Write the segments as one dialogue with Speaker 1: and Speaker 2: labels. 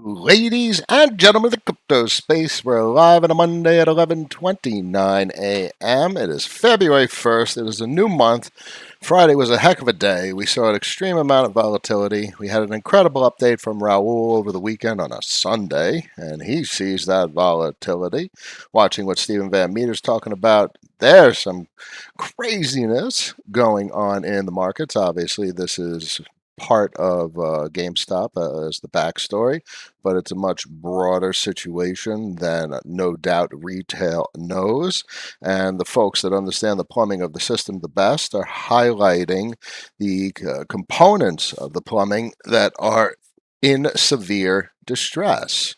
Speaker 1: Ladies and gentlemen of the crypto space, we're live on a Monday at 11:29 a.m. It is February 1st. It is a new month. Friday was a heck of a day. We saw an extreme amount of volatility. We had an incredible update from Raul over the weekend on a Sunday, and he sees that volatility. Watching what Stephen Van Meter's talking about, there's some craziness going on in the markets. Obviously, this is part of GameStop as the backstory, but it's a much broader situation than no doubt retail knows. And the folks that understand the plumbing of the system the best are highlighting the components of the plumbing that are in severe distress.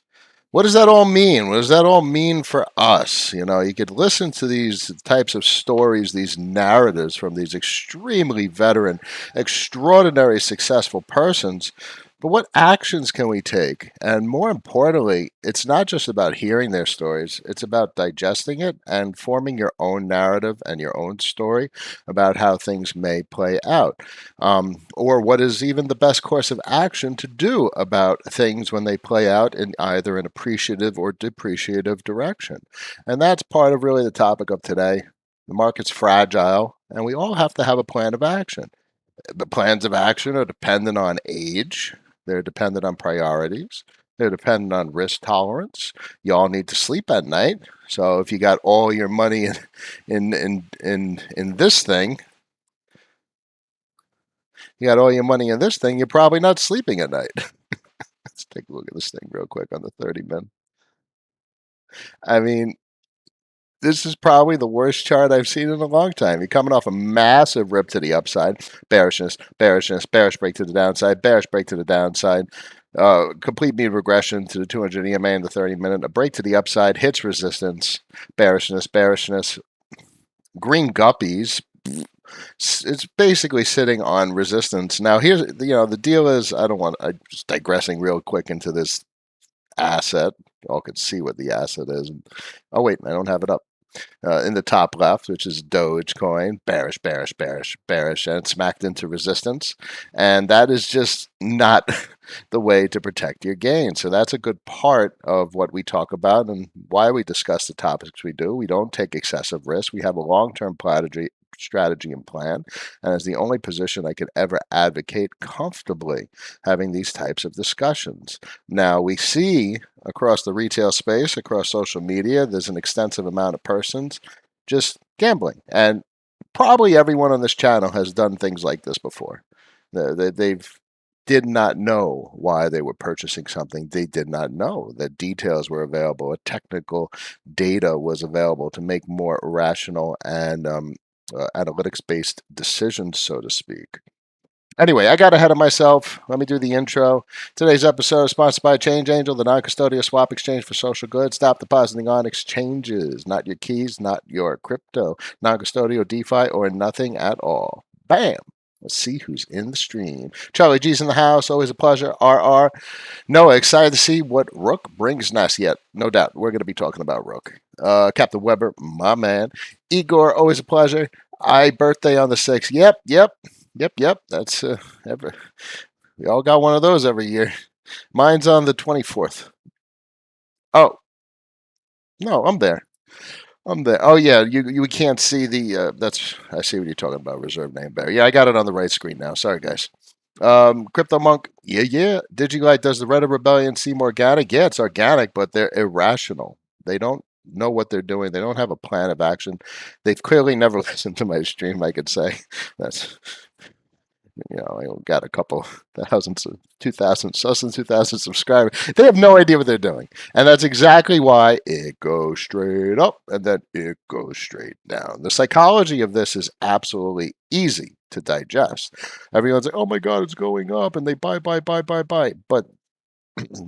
Speaker 1: What does that all mean? What does that all mean for us? You know, you could listen to these types of stories, these narratives from these extremely veteran, extraordinary successful persons, but what actions can we take? And more importantly, it's not just about hearing their stories, it's about digesting it and forming your own narrative and your own story about how things may play out. Or what is even the best course of action to do about things when they play out in either an appreciative or depreciative direction. And that's part of really the topic of today. The market's fragile, and we all have to have a plan of action. The plans of action are dependent on age, they're dependent on priorities, they're dependent on risk tolerance. You all need to sleep at night. So if you got all your money in this thing, you got all your money in this thing, you're probably not sleeping at night. Let's take a look at this thing real quick on the 30-min. I mean, this is probably the worst chart I've seen in a long time. You're coming off a massive rip to the upside, bearishness, bearishness, bearish break to the downside, bearish break to the downside, complete mean regression to the 200 EMA in the 30-minute, a break to the upside, hits resistance, bearishness, bearishness, green guppies. It's basically sitting on resistance. Now, here's the deal is I'm just digressing real quick into this asset. Y'all could see what the asset is. Oh wait, I don't have it up. In the top left, which is Dogecoin, bearish, bearish, bearish, bearish, and it's smacked into resistance. And that is just not the way to protect your gain. So that's a good part of what we talk about and why we discuss the topics we do. We don't take excessive risk. We have a long-term strategy and plan, and as the only position I could ever advocate comfortably having these types of discussions. Now we see across the retail space, across social media, there's an extensive amount of persons just gambling, and probably everyone on this channel has done things like this before. They've did not know why they were purchasing something. They did not know that details were available, a technical data was available to make more rational and analytics-based decisions, so to speak. Anyway, I got ahead of myself. Let me do the intro. Today's episode is sponsored by Change Angel, the non-custodial swap exchange for social goods. Stop depositing on exchanges, not your keys, not your crypto, non-custodial DeFi, or nothing at all. Bam! Let's see who's in the stream. Charlie G's in the house. Always a pleasure. RR. Noah, excited to see what Rook brings next. Yet, no doubt, we're going to be talking about Rook. Captain Weber, my man. Igor, always a pleasure. I birthday on the 6th. Yep. That's we all got one of those every year. Mine's on the 24th. Oh, no, I'm there. I'm there. Oh yeah, you can't see the that's I see what you're talking about, reserve name bear. Yeah, I got it on the right screen now. Sorry guys. Crypto Monk, yeah. Digilight, does the Reddit rebellion seem organic? Yeah, it's organic, but they're irrational. They don't know what they're doing. They don't have a plan of action. They've clearly never listened to my stream, I could say. That's I got a couple thousands, 2,000, less than 2,000 subscribers. They have no idea what they're doing. And that's exactly why it goes straight up and then it goes straight down. The psychology of this is absolutely easy to digest. Everyone's like, oh my God, it's going up. And they buy. But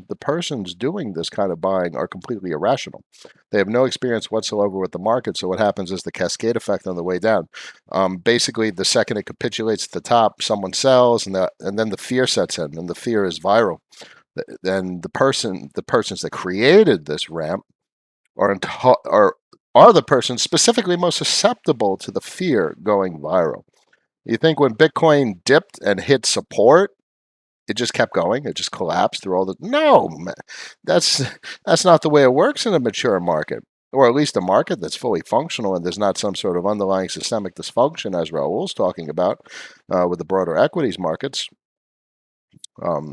Speaker 1: the persons doing this kind of buying are completely irrational. They have no experience whatsoever with the market. So what happens is the cascade effect on the way down. Basically, the second it capitulates at the top, someone sells, and then the fear sets in, and the fear is viral. Then the persons that created this ramp are the persons specifically most susceptible to the fear going viral. You think when Bitcoin dipped and hit support, it just kept going. It just collapsed through all the. No, that's that's not the way it works in a mature market, or at least a market that's fully functional and there's not some sort of underlying systemic dysfunction, as Raul's talking about with the broader equities markets.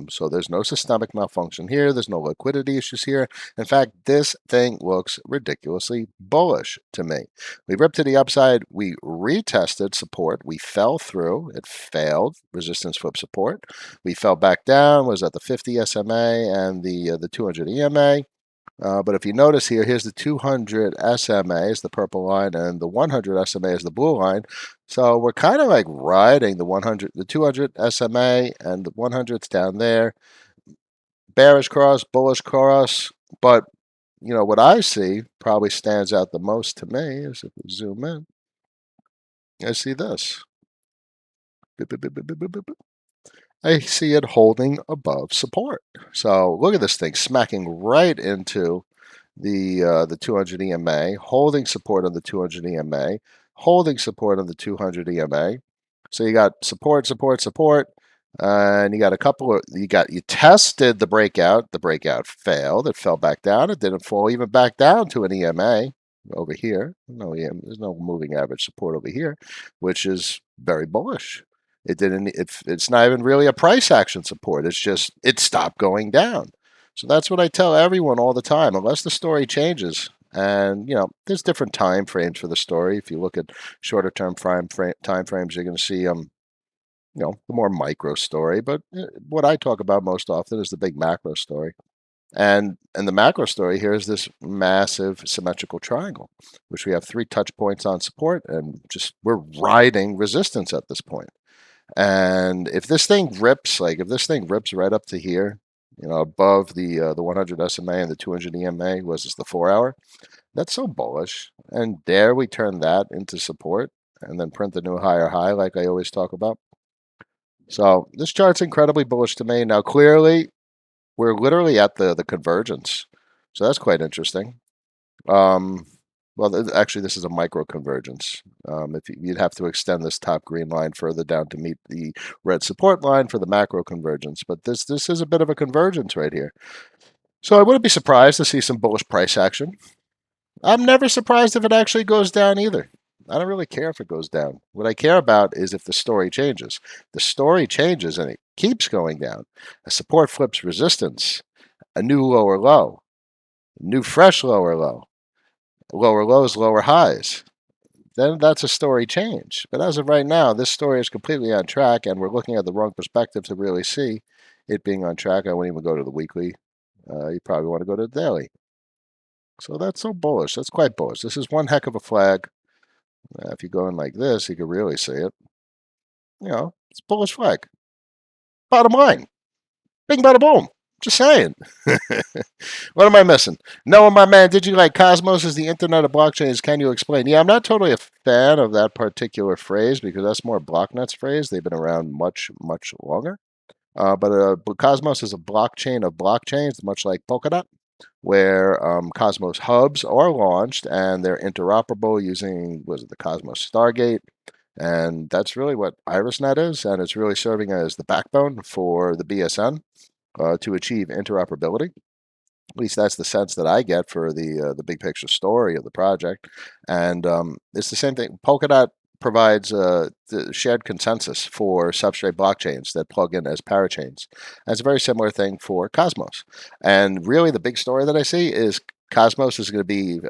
Speaker 1: So there's no systemic malfunction here. There's no liquidity issues here. In fact, this thing looks ridiculously bullish to me. We ripped to the upside. We retested support. We fell through. It failed. Resistance flip support. We fell back down. Was at the 50 SMA and the 200 EMA. But if you notice here, here's the 200 SMA is the purple line, and the 100 SMA is the blue line. So we're kind of like riding the 100, the 200 SMA, and the 100's down there. Bearish cross, bullish cross. But you know what I see probably stands out the most to me is if we zoom in, I see this. I see it holding above support. So look at this thing smacking right into the 200 EMA, holding support on the 200 EMA, holding support on the 200 EMA. So you got support, support, support, and you got a couple of you tested the breakout. The breakout failed. It fell back down. It didn't fall even back down to an EMA over here. No EM, there's no moving average support over here, which is very bullish. It didn't. It's not even really a price action support. It's just it stopped going down. So that's what I tell everyone all the time. Unless the story changes, and you know, there's different time frames for the story. If you look at shorter term time frames, you're going to see you know, the more micro story. But what I talk about most often is the big macro story. And the macro story here is this massive symmetrical triangle, which we have 3 touch points on support, and just we're riding resistance at this point. And if this thing rips, like if this thing rips right up to here, you know, above the 100 SMA and the 200 EMA, was this the 4-hour? That's so bullish. And dare we turn that into support and then print the new higher high, like I always talk about. So this chart's incredibly bullish to me. Now, clearly, we're literally at the convergence, so that's quite interesting. Well, actually, this is a micro convergence. If you'd have to extend this top green line further down to meet the red support line for the macro convergence, but this is a bit of a convergence right here. So I wouldn't be surprised to see some bullish price action. I'm never surprised if it actually goes down either. I don't really care if it goes down. What I care about is if the story changes. The story changes and it keeps going down. A support flips resistance, a new lower low, new fresh lower low, lower lows, lower highs. Then that's a story change. But as of right now, this story is completely on track, and we're looking at the wrong perspective to really see it being on track. I wouldn't even go to the weekly. You probably want to go to the daily. So that's so bullish. That's quite bullish. This is one heck of a flag. If you go in like this, you can really see it. You know, it's a bullish flag. Bottom line, bing, bada, boom. Just saying. What am I missing? Noah, my man, did you like Cosmos is the internet of blockchains? Can you explain? Yeah, I'm not totally a fan of that particular phrase because that's more Blocknet's phrase. They've been around much, much longer. But Cosmos is a blockchain of blockchains, much like Polkadot, where Cosmos hubs are launched and they're interoperable using, was it the Cosmos Stargate? And that's really what IrisNet is, and it's really serving as the backbone for the BSN to achieve interoperability. At least that's the sense that I get for the big picture story of the project. And it's the same thing. Polkadot provides the shared consensus for substrate blockchains that plug in as parachains. That's a very similar thing for Cosmos. And really, the big story that I see is Cosmos is going to be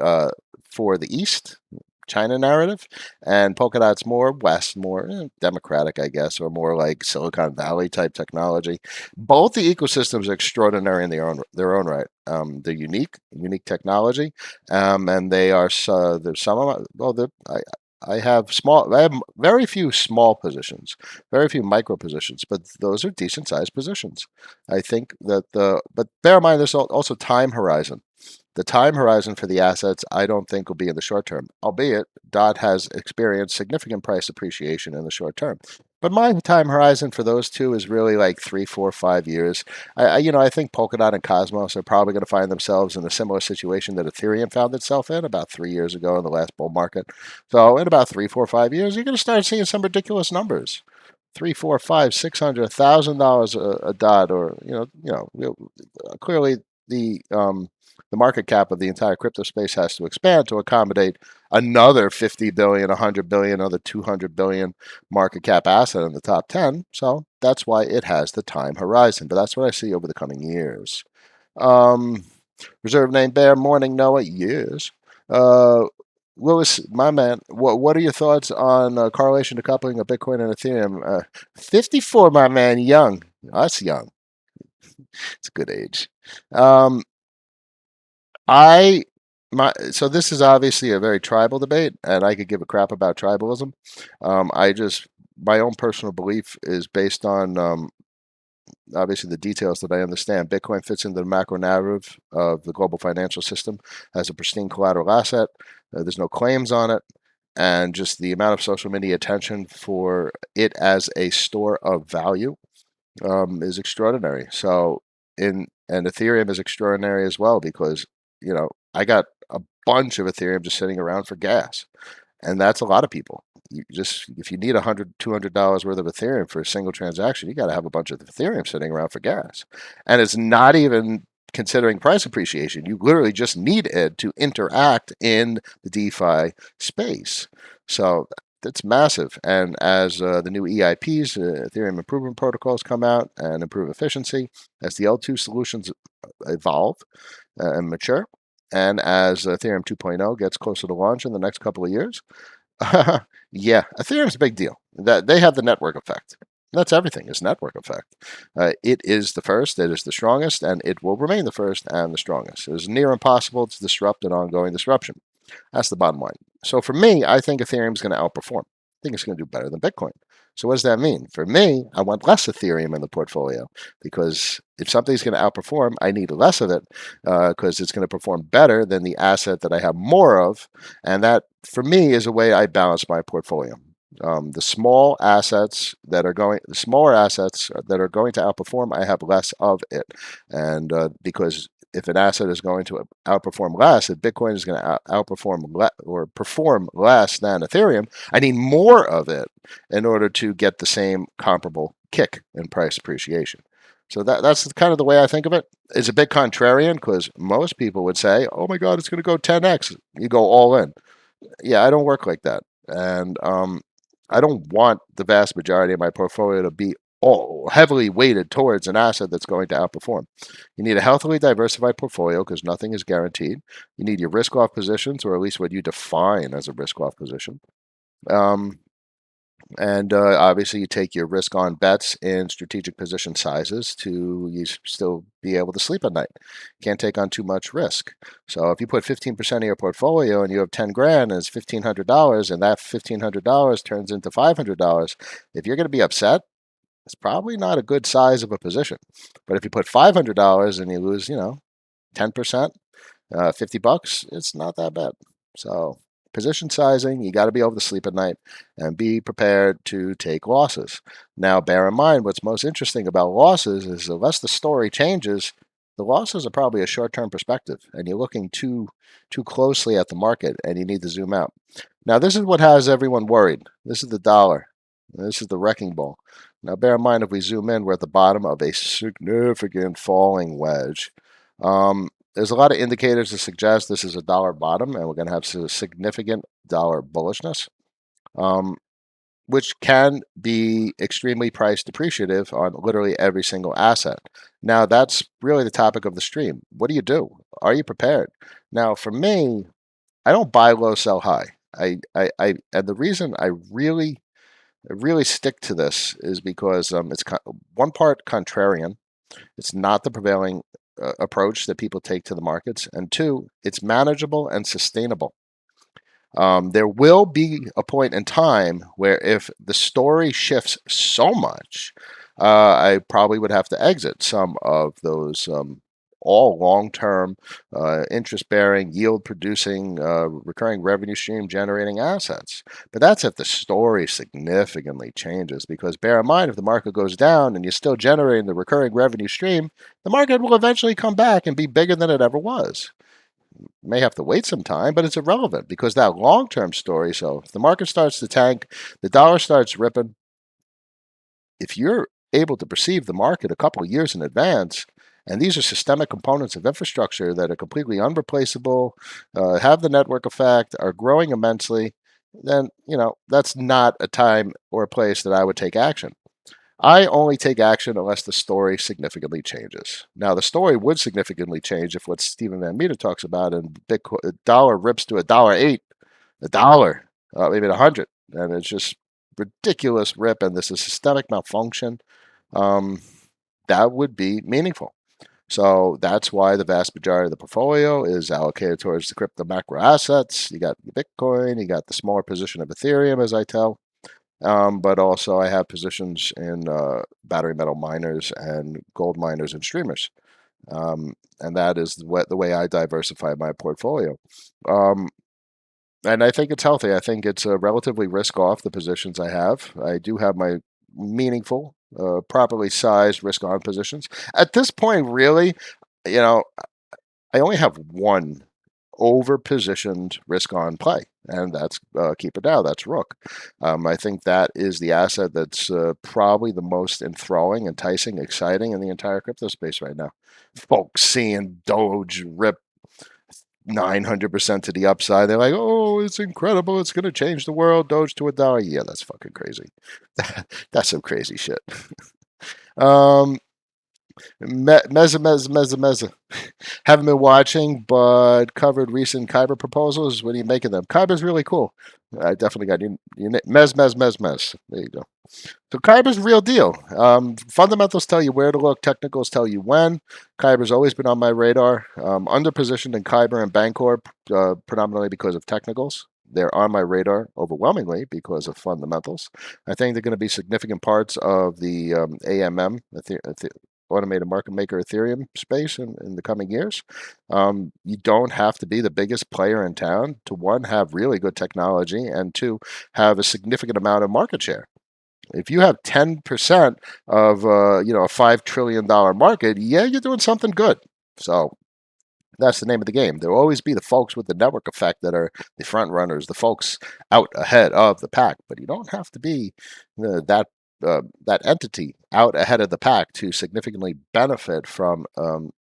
Speaker 1: for the East, China narrative, and Polkadot's more West, more democratic, I guess, or more like Silicon Valley type technology. Both the ecosystems are extraordinary in their own right. They're unique technology, and they are there's some of well, I have very few small positions, very few micro positions, but those are decent sized positions. I think that but bear in mind there's also time horizon. The time horizon for the assets, I don't think will be in the short term, albeit DOT has experienced significant price appreciation in the short term. But my time horizon for those two is really like 3, 4, 5 years. I think Polkadot and Cosmos are probably going to find themselves in a similar situation that Ethereum found itself in about 3 years ago in the last bull market. So in about 3, 4, 5 years, you're going to start seeing some ridiculous numbers. three, four, five, 600, $1,000 a dot, or clearly the market cap of the entire crypto space has to expand to accommodate another 50 billion, 100 billion, another 200 billion market cap asset in the top 10. So that's why it has the time horizon. But that's what I see over the coming years. Um, Reserve name Bear, morning Noah, yes. Uh, Lewis, my man, what are your thoughts on correlation decoupling of Bitcoin and Ethereum? 54, my man, young. That's young. It's a good age. Um, I so this is obviously a very tribal debate, and I could give a crap about tribalism. I just My own personal belief is based on obviously the details that I understand. Bitcoin fits into the macro narrative of the global financial system as a pristine collateral asset. There's no claims on it, and just the amount of social media attention for it as a store of value is extraordinary. So in and Ethereum is extraordinary as well because I got a bunch of Ethereum just sitting around for gas, and that's a lot of people. You just If you need $100, $200 worth of Ethereum for a single transaction, you got to have a bunch of Ethereum sitting around for gas, and it's not even considering price appreciation. You literally just need it to interact in the DeFi space. So that's massive. And as the new EIPs, Ethereum Improvement Protocols, come out and improve efficiency, as the L2 solutions evolve and mature, and as Ethereum 2.0 gets closer to launch in the next couple of years, yeah, Ethereum's a big deal. That they have the network effect. That's everything. Is network effect. It is the first. It is the strongest, and it will remain the first and the strongest. It is near impossible to disrupt an ongoing disruption. That's the bottom line. So for me, I think Ethereum is going to outperform. I think it's going to do better than Bitcoin. So what does that mean? For me, I want less Ethereum in the portfolio because if something's going to outperform, I need less of it because it's going to perform better than the asset that I have more of. And that, for me, is a way I balance my portfolio. The smaller assets that are going to outperform, I have less of it, and because if an asset is going to outperform less, if Bitcoin is going to outperform or perform less than Ethereum, I need more of it in order to get the same comparable kick in price appreciation. So that's kind of the way I think of it. It's a bit contrarian because most people would say, "Oh my God, it's going to go 10x." You go all in. Yeah, I don't work like that, and I don't want the vast majority of my portfolio to be all heavily weighted towards an asset that's going to outperform. You need a healthily diversified portfolio because nothing is guaranteed. You need your risk off positions, or at least what you define as a risk off position. Um, and obviously, you take your risk on bets in strategic position sizes to you still be able to sleep at night. Can't take on too much risk. So if you put 15% of your portfolio and you have 10 grand and it's $1,500, and that $1,500 turns into $500, if you're going to be upset, it's probably not a good size of a position. But if you put $500 and you lose, 10%, $50, it's not that bad. So position sizing, you got to be able to sleep at night and be prepared to take losses. Now, bear in mind, what's most interesting about losses is unless the story changes, the losses are probably a short-term perspective, and you're looking too closely at the market, and you need to zoom out. Now, this is what has everyone worried. This is the dollar. This is the wrecking ball. Now, bear in mind, if we zoom in, we're at the bottom of a significant falling wedge. There's a lot of indicators to suggest this is a dollar bottom, and we're going to have some significant dollar bullishness, um, which can be extremely price depreciative on literally every single asset. Now, that's really the topic of the stream. What do you do? Are you prepared? Now, for me, I don't buy low, sell high. And the reason I really stick to this is because it's one part contrarian. It's not the prevailing approach that people take to the markets. And two, it's manageable and sustainable. There will be a point in time where if the story shifts so much, I probably would have to exit some of those all long-term, interest-bearing, yield-producing, recurring revenue stream generating assets. But that's if the story significantly changes, because bear in mind, if the market goes down and you're still generating the recurring revenue stream, the market will eventually come back and be bigger than it ever was. You may have to wait some time, but it's irrelevant because that long-term story. So if the market starts to tank, the dollar starts ripping, if you're able to perceive the market a couple of years in advance, and these are systemic components of infrastructure that are completely unreplaceable, have the network effect, are growing immensely, then that's not a time or a place that I would take action. I only take action unless the story significantly changes. Now, the story would significantly change if what Stephen Van Meter talks about and Bitcoin dollar rips to $1.08, a dollar, maybe 100, and it's just ridiculous rip, and this is systemic malfunction. Um, that would be meaningful. So that's why the vast majority of the portfolio is allocated towards the crypto macro assets. You got Bitcoin, you got the smaller position of Ethereum, as I tell. But also I have positions in battery metal miners and gold miners and streamers. And that is the way I diversify my portfolio. And I think it's healthy. I think it's a relatively risk off the positions I have. I do have my meaningful, properly sized risk on positions. At this point, really, you know, I only have one over positioned risk on play, and that's keep it down. That's Rook. I think that is the asset that's probably the most enthralling, enticing, exciting in the entire crypto space right now. Folks seeing Doge rip 900% to the upside. They're like, oh, it's incredible. It's going to change the world. Doge to $1. Yeah, that's fucking crazy. That's some crazy shit. Meza. Haven't been watching, but covered recent Kyber proposals. What do you make of them? Kyber's really cool. I definitely got you. Mez. There you go. So Kyber's a real deal. Fundamentals tell you where to look. Technicals tell you when. Kyber's always been on my radar. Underpositioned in Kyber and Bancorp predominantly because of technicals. They're on my radar overwhelmingly because of fundamentals. I think they're going to be significant parts of the AMM, automated market maker Ethereum space in the coming years. You don't have to be the biggest player in town to, one, have really good technology, and two, have a significant amount of market share. If you have 10% of a $5 trillion market, yeah, you're doing something good. So that's the name of the game. There will always be the folks with the network effect that are the front runners, the folks out ahead of the pack. But you don't have to be that entity out ahead of the pack to significantly benefit from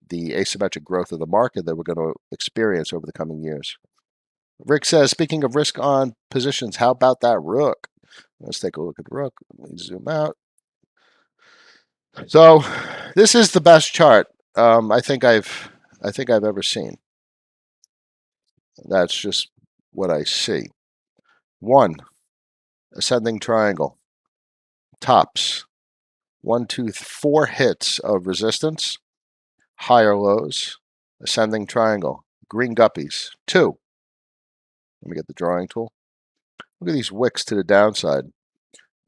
Speaker 1: the asymmetric growth of the market that we're going to experience over the coming years. Rick says, speaking of risk on positions, how about that Rook? Let's take a look at Rook. Let me zoom out. So this is the best chart I think I've ever seen. That's just what I see. One, ascending triangle, tops, 1, 2, 4 hits of resistance, higher lows, ascending triangle, green guppies. 2. Let me get the drawing tool. Look at these wicks to the downside.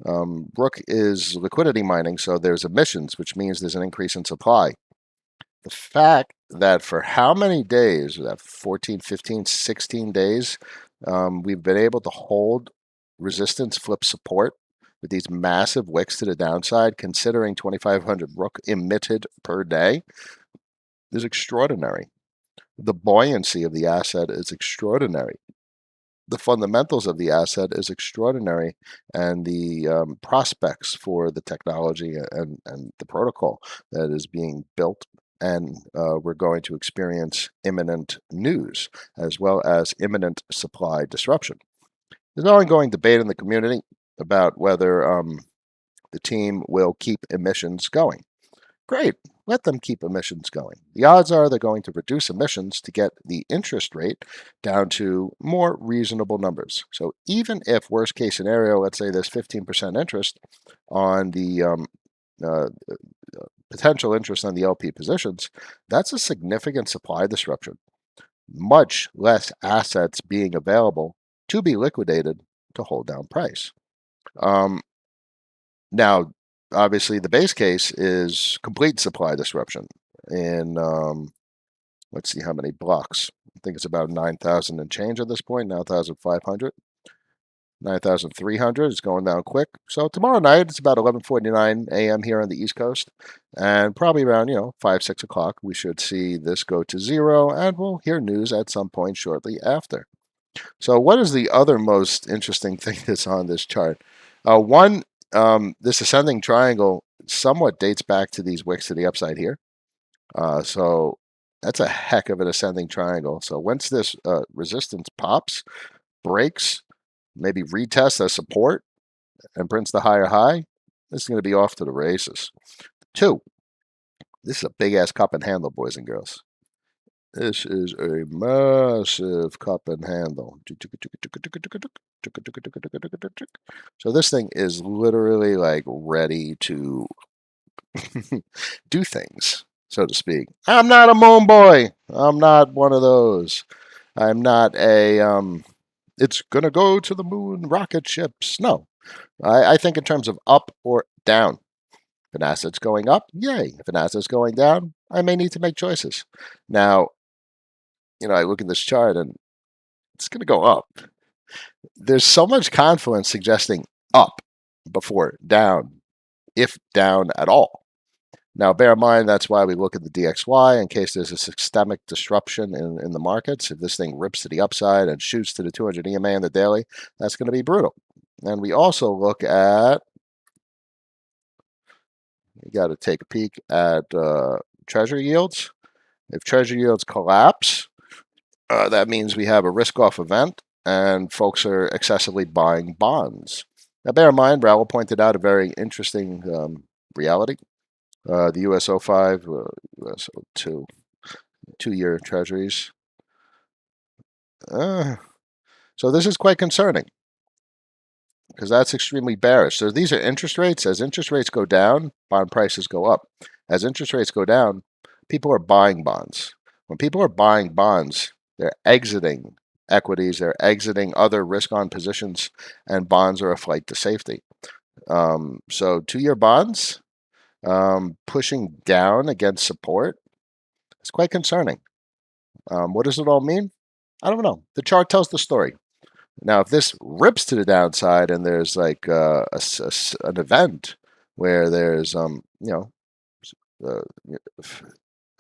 Speaker 1: Rook is liquidity mining, so there's emissions, which means there's an increase in supply. The fact that for how many days, that 14, 15, 16 days, we've been able to hold resistance, flip support with these massive wicks to the downside, considering 2,500 Rook emitted per day, is extraordinary. The buoyancy of the asset is extraordinary. The fundamentals of the asset is extraordinary, and the prospects for the technology and the protocol that is being built, and we're going to experience imminent news as well as imminent supply disruption. There's an ongoing debate in the community about whether the team will keep emissions going. Great, let them keep emissions going. The odds are they're going to reduce emissions to get the interest rate down to more reasonable numbers. So even if, worst case scenario, let's say there's 15% interest on the potential interest on the LP positions, that's a significant supply disruption. Much less assets being available to be liquidated to hold down price. Now, obviously, the base case is complete supply disruption in, let's see how many blocks. I think it's about 9,000 and change at this point, 9,500. 9,300 is going down quick. So tomorrow night, it's about 11:49 a.m. here on the East Coast. And probably around, 5, 6 o'clock, we should see this go to zero, and we'll hear news at some point shortly after. So what is the other most interesting thing that's on this chart? One, This ascending triangle somewhat dates back to these wicks to the upside here. So that's a heck of an ascending triangle. So once this resistance pops, breaks, maybe retests as support, and prints the higher high, this is going to be off to the races. 2, this is a big ass cup and handle, boys and girls. This is a massive cup and handle. So this thing is literally like ready to do things, so to speak. I'm not a moon boy. I'm not one of those. I'm not a it's gonna go to the moon rocket ships. No. I think in terms of up or down. If an asset's going up, yay. If an asset's going down, I may need to make choices. Now, I look at this chart and it's going to go up. There's so much confluence suggesting up before down, if down at all. Now, bear in mind, that's why we look at the DXY in case there's a systemic disruption in the markets. If this thing rips to the upside and shoots to the 200 EMA in the daily, that's going to be brutal. And we also look at, you got to take a peek at Treasury yields. If Treasury yields collapse, that means we have a risk-off event and folks are excessively buying bonds. Now, bear in mind, Raoul pointed out a very interesting reality. The USO5, USO2, 2-year treasuries. So this is quite concerning because that's extremely bearish. So these are interest rates. As interest rates go down, bond prices go up. As interest rates go down, people are buying bonds. When people are buying bonds, they're exiting equities, they're exiting other risk-on positions, and bonds are a flight to safety. So 2-year bonds pushing down against support is quite concerning. What does it all mean? I don't know. The chart tells the story. Now, if this rips to the downside and there's like an event where there's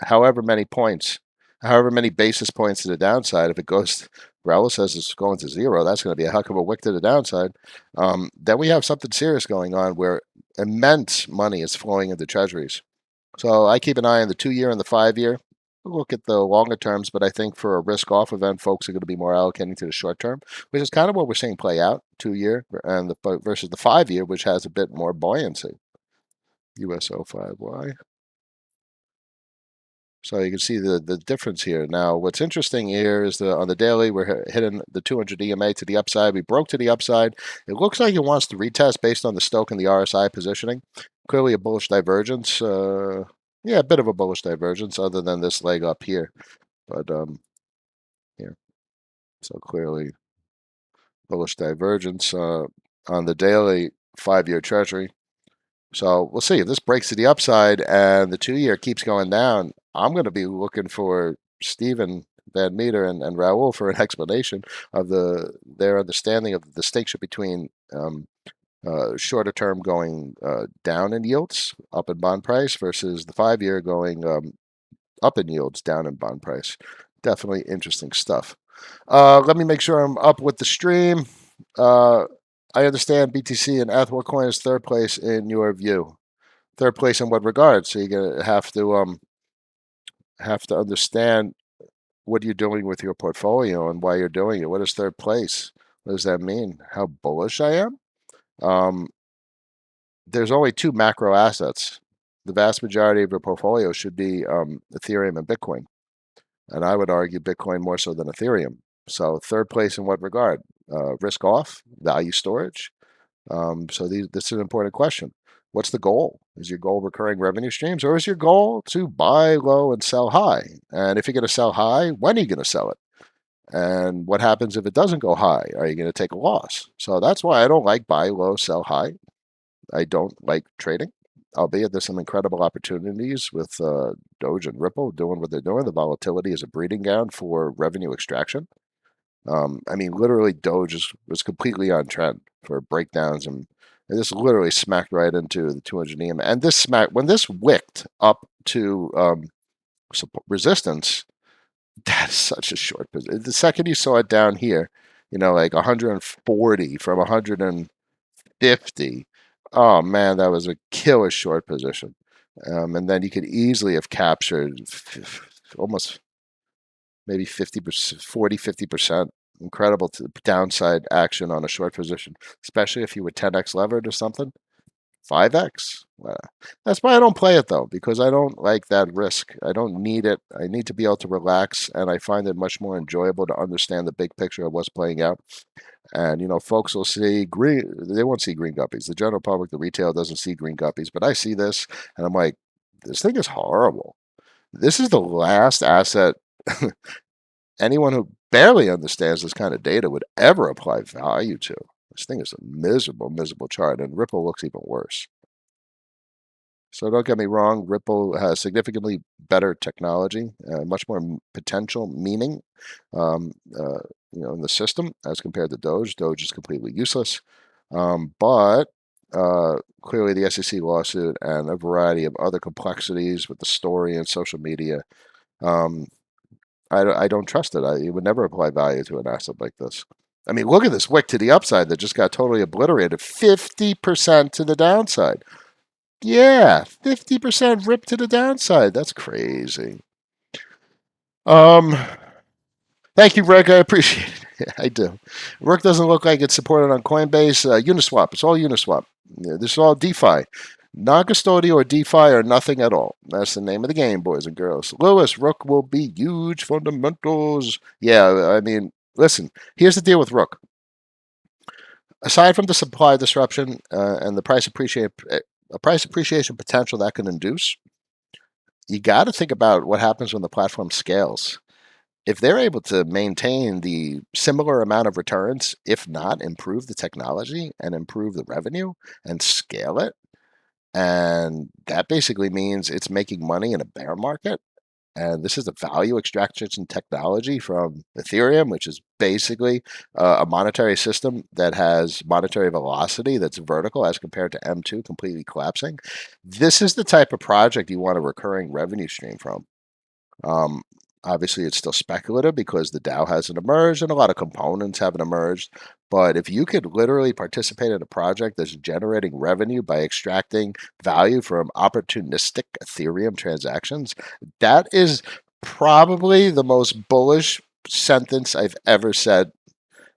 Speaker 1: however many points, however many basis points to the downside, if it goes, Raul says it's going to 0, that's going to be a heck of a wick to the downside. Then we have something serious going on where immense money is flowing into treasuries. So I keep an eye on the 2-year and the 5-year. We'll look at the longer terms, but I think for a risk-off event, folks are going to be more allocating to the short term, which is kind of what we're seeing play out, 2-year and versus the 5-year, which has a bit more buoyancy. USO5Y. So you can see the difference here. Now, what's interesting here is on the daily, we're hitting the 200 EMA to the upside. We broke to the upside. It looks like it wants to retest based on the Stochn and the RSI positioning. Clearly a bullish divergence. Yeah, a bit of a bullish divergence other than this leg up here. But, yeah, so clearly bullish divergence on the daily 5-year treasury. So we'll see if this breaks to the upside and the 2-year keeps going down. I'm going to be looking for Stephen Van Meter and Raul for an explanation of their understanding of the distinction between shorter term going down in yields, up in bond price, versus the 5-year going up in yields, down in bond price. Definitely interesting stuff. Let me make sure I'm up with the stream. I understand BTC and Eth. What coin is third place in your view? Third place in what regard? So you're gonna have to understand what you're doing with your portfolio and why you're doing it. What is third place? What does that mean? How bullish I am? There's only 2 macro assets. The vast majority of your portfolio should be Ethereum and Bitcoin, and I would argue Bitcoin more so than Ethereum. So third place in what regard? Risk off, value storage. So this is an important question. What's the goal? Is your goal recurring revenue streams, or is your goal to buy low and sell high? And if you're going to sell high, when are you going to sell it? And what happens if it doesn't go high? Are you going to take a loss? So that's why I don't like buy low, sell high. I don't like trading, albeit there's some incredible opportunities with Doge and Ripple doing what they're doing. The volatility is a breeding ground for revenue extraction. I mean, literally, Doge was completely on trend for breakdowns, and this literally smacked right into the 200 EM. And when this wicked up to resistance, that is such a short position. The second you saw it down here, like 140 from 150, Oh man, that was a killer short position. And then you could easily have captured almost maybe 50%, 40, 50%. Incredible downside action on a short position, especially if you were 10x levered or something. 5x. That's why I don't play it though, because I don't like that risk. I don't need it. I need to be able to relax, and I find it much more enjoyable to understand the big picture of what's playing out. And folks will see green. They won't see green guppies. The general public, the retail, doesn't see green guppies, but I see this, and I'm like, this thing is horrible. This is the last asset anyone who barely understands this kind of data would ever apply value to. This thing is a miserable, miserable chart, and Ripple looks even worse. So don't get me wrong, Ripple has significantly better technology, much more potential meaning, um, uh, in the system as compared to Doge. Doge is completely useless, but clearly the SEC lawsuit and a variety of other complexities with the story and social media, um, I don't trust it. I would never apply value to an asset like this. I mean, look at this wick to the upside that just got totally obliterated, 50% to the downside. Yeah, 50% rip to the downside. That's crazy. Um, Thank you, Rick. I appreciate it. I do. Rook doesn't look like it's supported on Coinbase. Uniswap. It's all Uniswap. Yeah, this is all DeFi. Non-custodial or DeFi or nothing at all. That's the name of the game, boys and girls. Lewis, Rook will be huge fundamentals. Yeah, I mean, listen, here's the deal with Rook. Aside from the supply disruption and the price appreciation potential that can induce, you got to think about what happens when the platform scales. If they're able to maintain the similar amount of returns, if not improve the technology and improve the revenue and scale it, and that basically means it's making money in a bear market. And this is the value extraction technology from Ethereum, which is basically a monetary system that has monetary velocity that's vertical as compared to M2 completely collapsing. This is the type of project you want a recurring revenue stream from. Um, Obviously, it's still speculative because the DAO hasn't emerged and a lot of components haven't emerged. But if you could literally participate in a project that's generating revenue by extracting value from opportunistic Ethereum transactions, that is probably the most bullish sentence I've ever said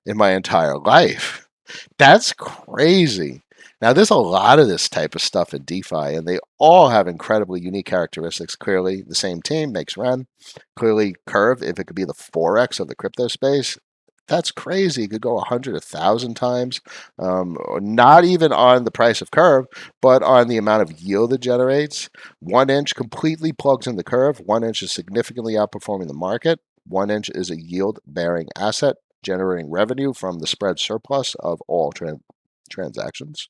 Speaker 1: in my entire life. That's crazy. Now, there's a lot of this type of stuff in DeFi, and they all have incredibly unique characteristics. Clearly, the same team makes Ren. Clearly, Curve, if it could be the 4x of the crypto space, that's crazy. It could go 100, 1,000 times. Not even on the price of Curve, but on the amount of yield it generates. 1inch completely plugs in the Curve. 1inch is significantly outperforming the market. 1inch is a yield bearing asset generating revenue from the spread surplus of all transactions.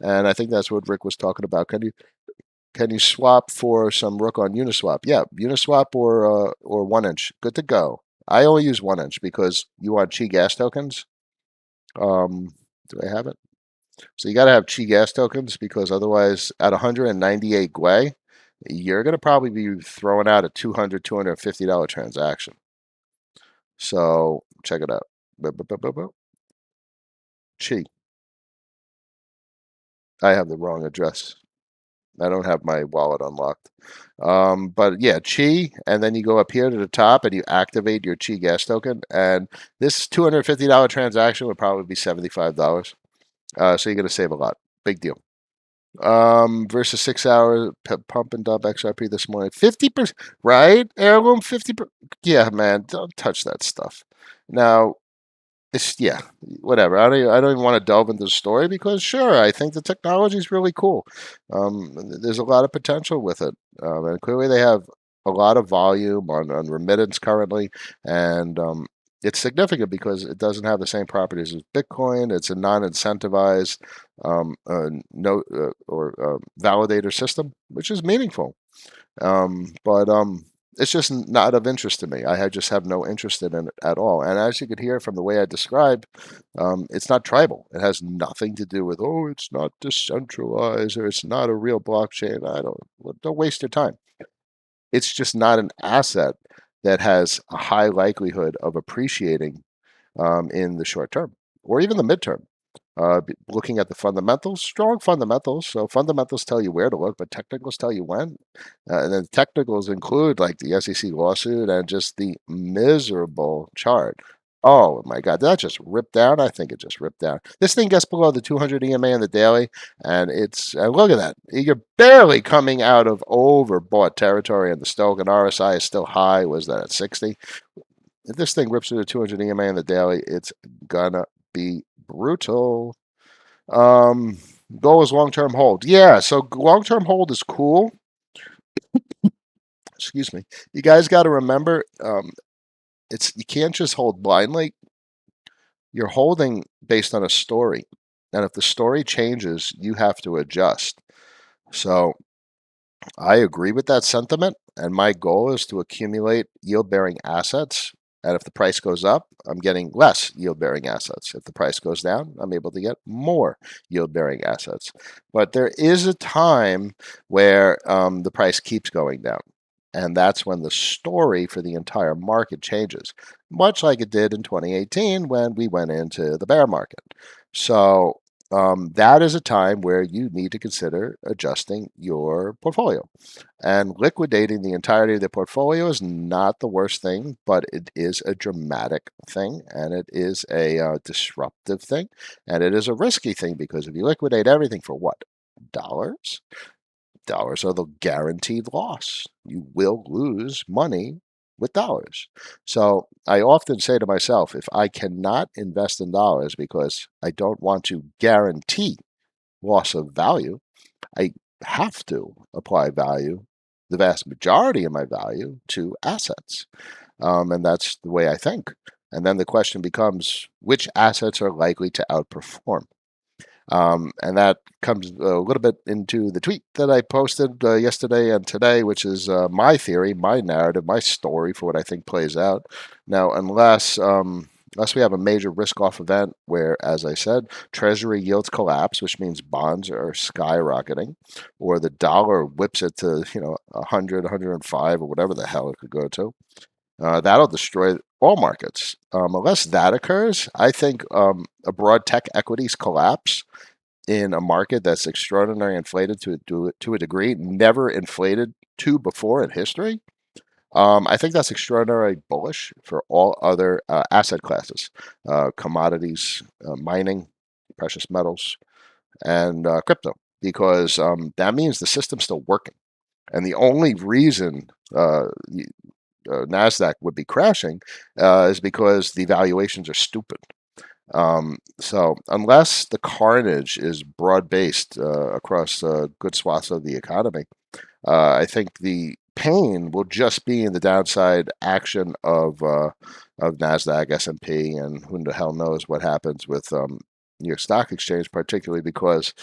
Speaker 1: And I think that's what Rick was talking about. Can you swap for some Rook on Uniswap? Yeah, Uniswap or 1inch. Good to go. I only use 1inch because you want Chi gas tokens. Do I have it? So you got to have Chi gas tokens because otherwise, at 198 Gwei, you're going to probably be throwing out a $200, $250 transaction. So check it out. Chi. I have the wrong address. I don't have my wallet unlocked. But yeah, Chi, and then you go up here to the top and you activate your Chi gas token. And this $250 transaction would probably be $75. So you're going to save a lot. Big deal. Versus 6 hour pump and dump XRP this morning. 50%, right? Heirloom 50%. Yeah, man, don't touch that stuff. Now, it's yeah, whatever. I don't even want to delve into the story because sure, I think the technology is really cool. There's a lot of potential with it, and clearly they have a lot of volume on remittance currently, and it's significant because it doesn't have the same properties as Bitcoin. It's a non-incentivized note or validator system, which is meaningful. But it's just not of interest to me. I just have no interest in it at all. And as you could hear from the way I describe, it's not tribal. It has nothing to do with it's not decentralized or it's not a real blockchain. Don't waste your time. It's just not an asset that has a high likelihood of appreciating in the short term or even the midterm. Looking at the fundamentals, strong fundamentals. So fundamentals tell you where to look, but technicals tell you when. And then technicals include like the SEC lawsuit and just the miserable chart. Oh my God, did that just rip down? I think it just ripped down. This thing gets below the 200 EMA in the daily, and it's look at that. You're barely coming out of overbought territory, and the Stochn RSI is still high. Was that at 60? If this thing rips through the 200 EMA in the daily, it's gonna be brutal. Um, Goal is long-term hold. Yeah, so long-term hold is cool. Excuse me. You guys got to remember, it's you can't just hold blindly. You're holding based on a story, and if the story changes, you have to adjust. So I agree with that sentiment, and my goal is to accumulate yield-bearing assets. And if the price goes up, I'm getting less yield-bearing assets. If the price goes down, I'm able to get more yield-bearing assets. But there is a time where the price keeps going down. And that's when the story for the entire market changes, much like it did in 2018 when we went into the bear market. So that is a time where you need to consider adjusting your portfolio. And liquidating the entirety of the portfolio is not the worst thing, but it is a dramatic thing, and it is a disruptive thing, and it is a risky thing because if you liquidate everything for what? Dollars? Dollars are the guaranteed loss. You will lose money with dollars. So I often say to myself, if I cannot invest in dollars because I don't want to guarantee loss of value, I have to apply value, the vast majority of my value, to assets. And that's the way I think. And then the question becomes which assets are likely to outperform? And that comes a little bit into the tweet that I posted yesterday and today, which is my theory, my narrative, my story for what I think plays out. Now, unless we have a major risk-off event where, as I said, Treasury yields collapse, which means bonds are skyrocketing, or the dollar whips it to 100, 105, or whatever the hell it could go to, that'll destroy all markets. Unless that occurs, I think a broad tech equities collapse in a market that's extraordinarily inflated to a degree never inflated to before in history. I think that's extraordinarily bullish for all other asset classes, commodities, mining, precious metals, and crypto, because that means the system's still working. And the only reason Nasdaq would be crashing is because the valuations are stupid. So unless the carnage is broad based across good swaths of the economy, I think the pain will just be in the downside action of Nasdaq, S&P, and who the hell knows what happens with New York Stock Exchange, particularly because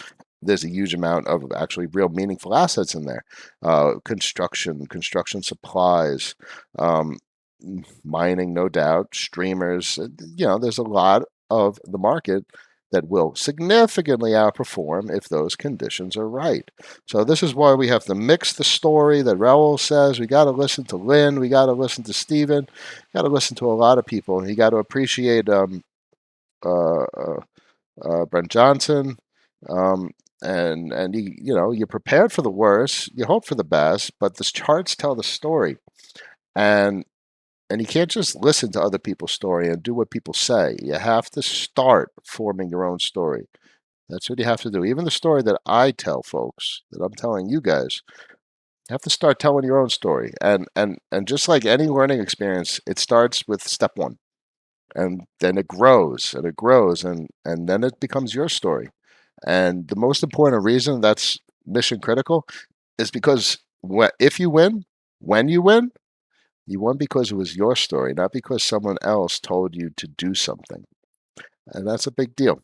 Speaker 1: there's a huge amount of actually real meaningful assets in there. Construction supplies, um, mining, no doubt, streamers. There's a lot of the market that will significantly outperform if those conditions are right. So this is why we have to mix the story that Raul says. We got to listen to Lynn. We got to listen to Steven. Got to listen to a lot of people. You got to appreciate uh, uh, Brent Johnson. Um, and you're prepared for the worst. You hope for the best, but the charts tell the story. And you can't just listen to other people's story and do what people say. You have to start forming your own story. That's what you have to do. Even the story that I tell folks, that I'm telling you guys, you have to start telling your own story. And just like any learning experience, it starts with step one. And then it grows and it grows and then it becomes your story. And the most important reason that's mission critical is because if you win, when you won because it was your story, not because someone else told you to do something. And that's a big deal.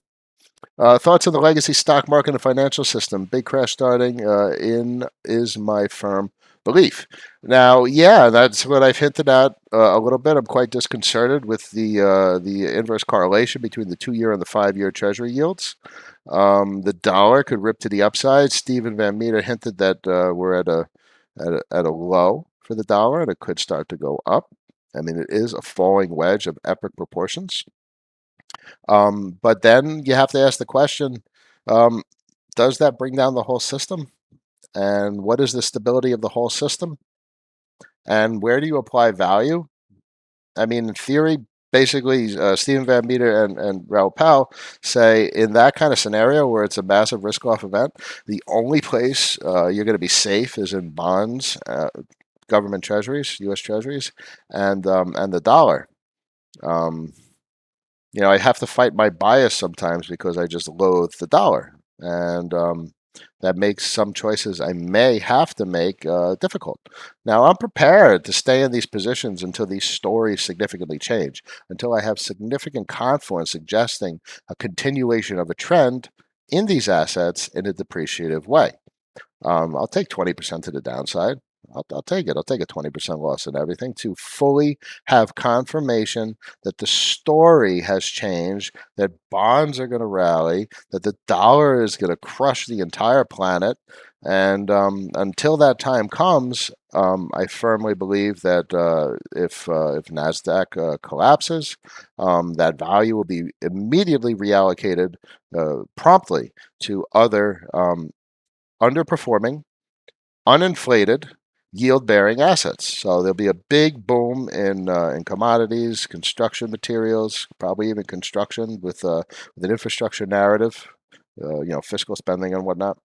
Speaker 1: Thoughts on the legacy stock market and financial system? Big crash starting in is my firm belief. Now, yeah, that's what I've hinted at a little bit. I'm quite disconcerted with the inverse correlation between the 2-year and the 5-year Treasury yields. The dollar could rip to the upside. Stephen Van Meter hinted that we're at a low for the dollar, and it could start to go up. I mean, it is a falling wedge of epic proportions. But then you have to ask the question, um, does that bring down the whole system? And what is the stability of the whole system? And where do you apply value? I mean, in theory, basically, Stephen Van Meter and Raoul Pal say in that kind of scenario where it's a massive risk-off event, the only place you're going to be safe is in bonds, government treasuries, U.S. treasuries, and the dollar. Um, I have to fight my bias sometimes because I just loathe the dollar, and that makes some choices I may have to make difficult. Now, I'm prepared to stay in these positions until these stories significantly change, until I have significant confluence suggesting a continuation of a trend in these assets in a depreciative way. I'll take 20% to the downside. I'll take it. I'll take a 20% loss in everything to fully have confirmation that the story has changed, that bonds are going to rally, that the dollar is going to crush the entire planet. And until that time comes, I firmly believe that if Nasdaq collapses, that value will be immediately reallocated promptly to other underperforming, uninflated, yield-bearing assets. So there'll be a big boom in commodities, construction materials, probably even construction with an infrastructure narrative, fiscal spending and whatnot,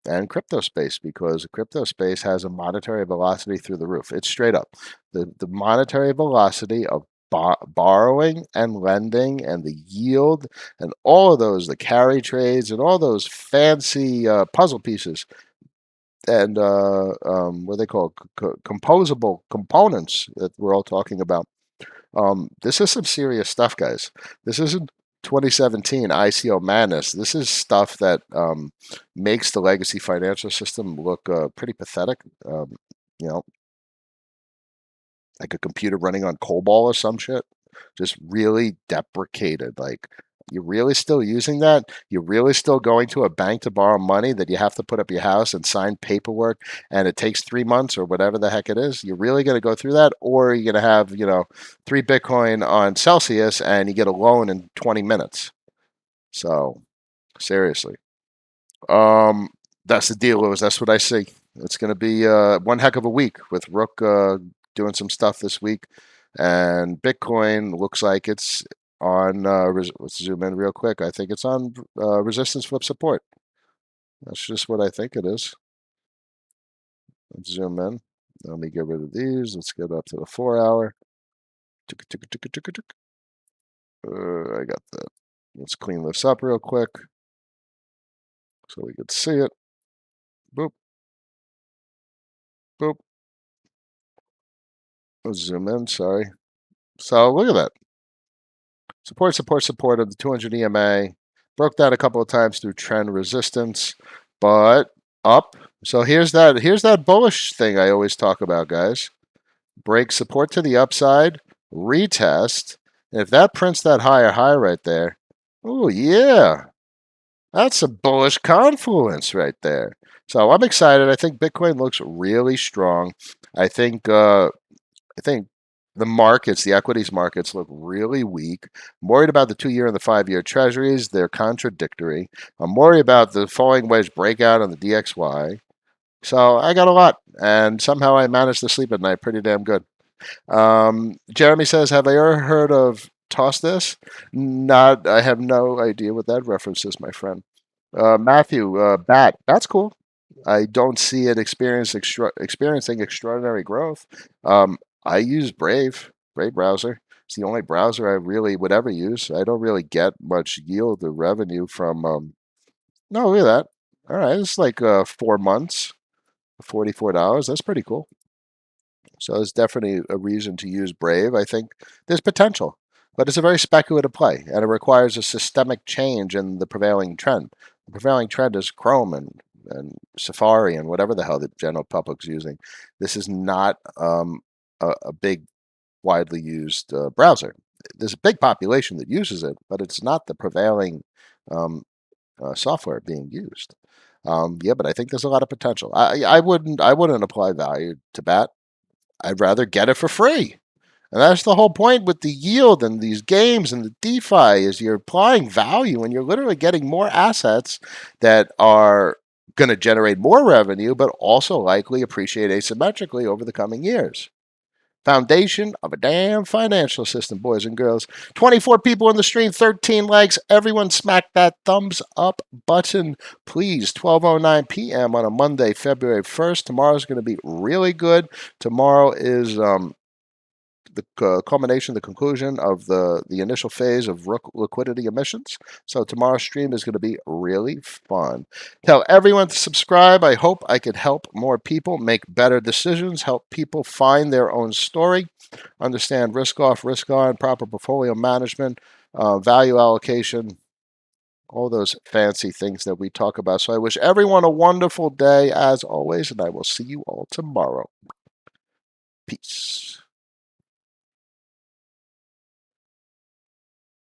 Speaker 1: and crypto space because crypto space has a monetary velocity through the roof. It's straight up the monetary velocity of borrowing and lending and the yield and all of those, the carry trades and all those fancy puzzle pieces and what they call composable components that we're all talking about. This is some serious stuff, guys. This isn't 2017 ICO madness. This is stuff that makes the legacy financial system look pretty pathetic. You know, like a computer running on COBOL or some shit. Just really deprecated. Like, you're really still using that? You're really still going to a bank to borrow money that you have to put up your house and sign paperwork and it takes 3 months or whatever the heck it is? You're really going to go through that? Or are you going to have, 3 Bitcoin on Celsius and you get a loan in 20 minutes? So, seriously. Um, that's the deal, Lewis. That's what I see. It's going to be one heck of a week with Rook doing some stuff this week, and Bitcoin looks like it's on. Let's zoom in real quick. I think it's on resistance flip support. That's just what I think it is. Let's zoom in. Let me get rid of these. Let's get up to the 4 hour. I got that. Let's clean this up real quick so we can see it. Boop, boop. Let's zoom in. Sorry. So look at that. Support, support, support of the 200 EMA. Broke that a couple of times through trend resistance, but up. So here's that bullish thing I always talk about, guys. Break support to the upside, retest. And if that prints that higher high right there, oh yeah, that's a bullish confluence right there. So I'm excited. I think Bitcoin looks really strong. I think the markets, the equities markets, look really weak. I'm worried about the 2 year and the 5 year treasuries. They're contradictory. I'm worried about the falling wedge breakout on the DXY. So I got a lot, and somehow I managed to sleep at night pretty damn good. Jeremy says, "Have I ever heard of Toss This?" Not. I have no idea what that reference is, my friend. Matthew, Bat. That's cool. I don't see it experiencing extraordinary growth. I use Brave browser. It's the only browser I really would ever use. I don't really get much yield or revenue from. No, look at that. All right, it's like 4 months, $44. That's pretty cool. So there's definitely a reason to use Brave. I think there's potential, but it's a very speculative play, and it requires a systemic change in the prevailing trend. The prevailing trend is Chrome and Safari and whatever the hell the general public's using. This is not a big, widely used browser. There's a big population that uses it, but it's not the prevailing um, software being used. Yeah, but I think there's a lot of potential. I wouldn't apply value to BAT. I'd rather get it for free. And that's the whole point with the yield and these games and the DeFi is you're applying value and you're literally getting more assets that are going to generate more revenue, but also likely appreciate asymmetrically over the coming years. Foundation of a damn financial system, boys and girls. 24 people in the stream, 13 likes. Everyone smack that thumbs up button, please. 12:09 p.m. on a Monday, February 1st. Tomorrow's going to be really good. Tomorrow is the culmination, the conclusion of the initial phase of liquidity emissions. So tomorrow's stream is going to be really fun. Tell everyone to subscribe. I hope I could help more people make better decisions, help people find their own story, understand risk off, risk on, proper portfolio management, value allocation, all those fancy things that we talk about. So I wish everyone a wonderful day as always, and I will see you all tomorrow. Peace.